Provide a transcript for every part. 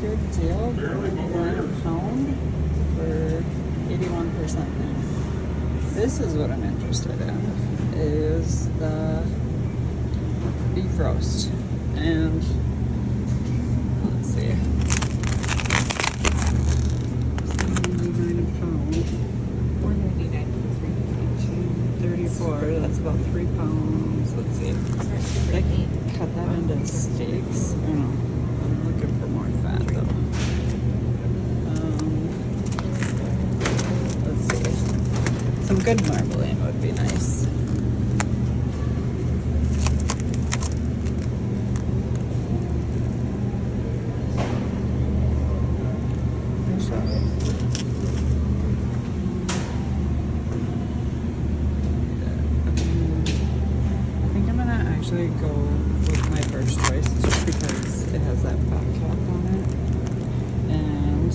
good deal for $1 a pound for 81% lean. This is what I'm interested in, is the beef roast. And let's see. $7.99 a pound. $4.99 for 34, that's about 3 pounds. Let's see. But I can cut that into steaks. I don't know. I'm looking for more fat though. Let's see. Some good marbling would be nice. Actually go with my first choice just because it has that fat cap on it, and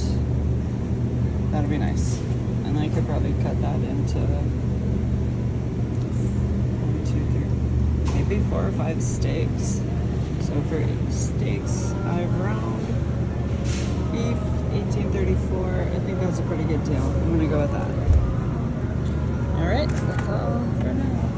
that'll be nice. And I could probably cut that into 1, 2, 3, maybe 4 or 5 steaks. So for 8 steaks, I've round beef $18.34. I think that's a pretty good deal. I'm gonna go with that. All right, that's all for now.